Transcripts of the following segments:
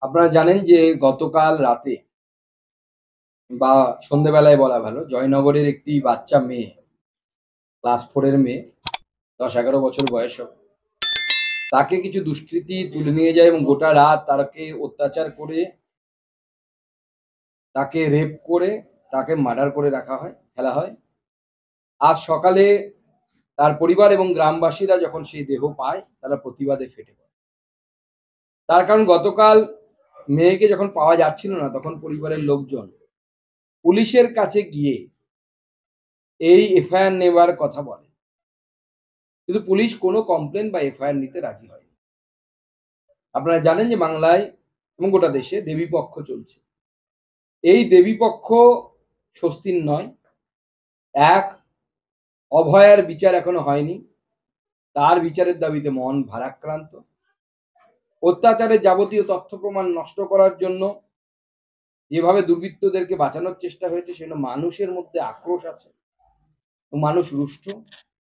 আপনারা জানেন যে গতকাল রাতে বা সন্ধ্যেবেলায় বলা ভালো, জয়নগরের একটি বাচ্চা মেয়ে, ক্লাস 4 এর মেয়ে, ১০-১১ বছর বয়স হবে। তাকে কিছু দুষ্কৃতী তুলে নিয়ে যায় এবং গোটা রাত তাকে অত্যাচার করে, তাকে রেপ করে, তাকে মার্ডার করে রাখা হয়, ফেলা হয়। আজ সকালে তার পরিবার এবং গ্রামবাসীরা যখন সেই দেহ পায়, তারা প্রতিবাদে ফেটে পড়ে। তার কারণ গতকাল মেয়েকে যখন পাওয়া যাচ্ছিল না, তখন পরিবারের লোকজন পুলিশের কাছে গিয়ে এই এফআইআর নেবার কথা বলে। কিন্তু পুলিশ কোনো কমপ্লেন বা এফআইআর নিতে রাজি হয়নি। আপনারা জানেন যে বাংলায় এবং গোটা দেশে দেবীপক্ষ চলছে। এই দেবীপক্ষ স্বস্তির নয়। এক, অভয়ার বিচার এখনো হয়নি। তার বিচারের দাবিতে মন ভারাক্রান্ত। অত্যাচারের যাবতীয় তথ্য প্রমাণ নষ্ট করার জন্য যেভাবে দুর্বৃত্তদেরকে বাঁচানোর চেষ্টা হয়েছে, সেজন্য মানুষের মধ্যে আক্রোশ আছে। মানুষ রুষ্ট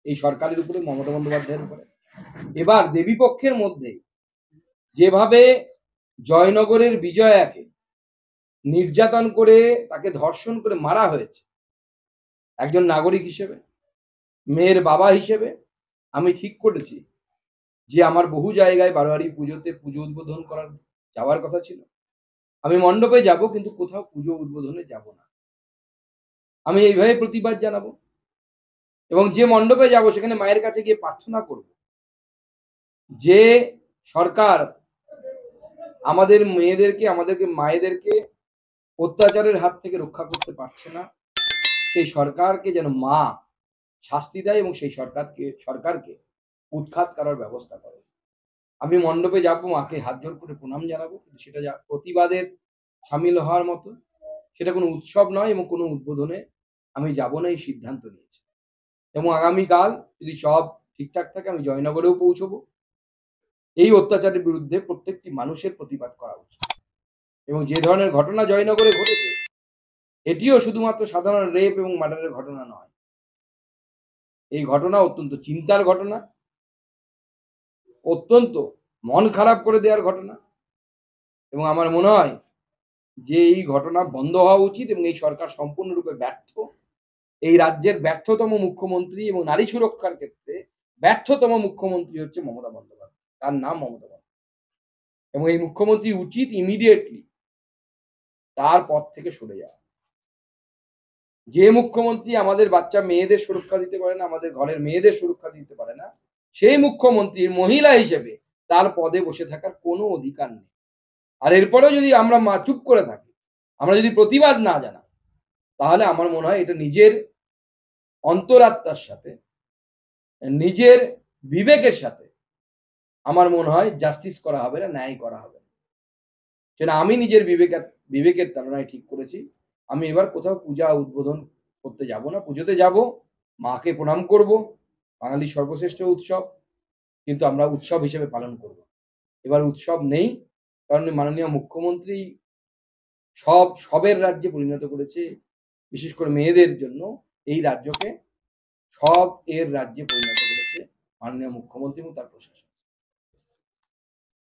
এই সরকারের উপরে, মমতা বন্দ্যোপাধ্যায়ের উপরে। এবার দেবীপক্ষের মধ্যে যেভাবে জয়নগরের বিজয়াকে নির্যাতন করে, তাকে ধর্ষণ করে মারা হয়েছে, একজন নাগরিক হিসেবে, মেয়ের বাবা হিসেবে আমি ঠিক করেছি যে আমার বহু জায়গায় বারোয়ারি পুজোতে পুজো উদ্বোধন করার যাওয়ার কথা ছিল। আমি মণ্ডপে যাব, কিন্তু কোথাও পুজো উদ্বোধনে যাব না। আমি এইভাবে প্রতিবাদ জানাবো এবং যে মণ্ডপে যাব সেখানে মায়ের কাছে গিয়ে প্রার্থনা করব যে সরকার আমাদের মেয়েদেরকে, আমাদেরকে মায়েদেরকে অত্যাচারের হাত থেকে রক্ষা করতে পারছে না। সেই সরকারকে যেন মা শাস্তি দেয় এবং সেই সরকারকে উৎখাত করার ব্যবস্থা করে। আমি মণ্ডপে যাব, মাকে হাত জোড় করে প্রণাম জানাবো। কিন্তু সেটা প্রতিবাদের শামিল হওয়ার মতো, সেটা কোনো উৎসব নয় এবং কোনো উদ্বোধনে আমি যাব না, এই সিদ্ধান্ত নিয়েছি। এবং আগামীকাল যদি সব ঠিকঠাক থাকে, আমি জয়নগরেও পৌঁছবো। এই অত্যাচারের বিরুদ্ধে প্রত্যেকটি মানুষের প্রতিবাদ করা উচিত। এবং যে ধরনের ঘটনা জয়নগরে ঘটেছে, এটিও শুধুমাত্র সাধারণ রেপ এবং মার্ডারের ঘটনা নয়। এই ঘটনা অত্যন্ত চিন্তার ঘটনা, অত্যন্ত মন খারাপ করে দেওয়ার ঘটনা। এবং আমার মনে হয় যে এই ঘটনা বন্ধ হওয়া উচিত এবং এই সরকার সম্পূর্ণরূপে ব্যর্থ। এই রাজ্যের ব্যর্থতম মুখ্যমন্ত্রী এবং নারী সুরক্ষার ক্ষেত্রে ব্যর্থতম মুখ্যমন্ত্রী হচ্ছে মমতা বন্দ্যোপাধ্যায়। তার নাম মমতা বন্দ্যোপাধ্যায়। এবং এই মুখ্যমন্ত্রী উচিত ইমিডিয়েটলি তার পদ থেকে সরে যাওয়া। যে মুখ্যমন্ত্রী আমাদের বাচ্চা মেয়েদের সুরক্ষা দিতে পারে না, আমাদের ঘরের মেয়েদের সুরক্ষা দিতে পারে না, সেই মুখ্যমন্ত্রীর মহিলা হিসেবে তার পদে বসে থাকার কোনো অধিকার নেই। আর এরপরেও যদি আমরা চুপ করে থাকি, আমরা যদি প্রতিবাদ না জানাই, তাহলে আমার মনে হয় এটা নিজের অন্তরাত্মার সাথে, নিজের বিবেকের সাথে আমার মনে হয় জাস্টিস করা হবে না, ন্যায় করা হবে না। সেটা আমি নিজের বিবেকের তাড়নায় ঠিক করেছি। আমি এবার কোথাও পূজা উদ্বোধন করতে যাব না। পুজোতে যাব, মাকে প্রণাম করব। বাঙালির সর্বশ্রেষ্ঠ উৎসব। কিন্তু আমরা উৎসব হিসেবে পালন করব। এবার উৎসব নেই। কারণ মাননীয় মুখ্যমন্ত্রী সবের রাজ্যে পরিণত করেছে, বিশেষ করে মেয়েদের জন্য এই রাজ্যকে সব এর রাজ্যে পরিণত করেছে মাননীয় মুখ্যমন্ত্রী এবং তার প্রশাসন।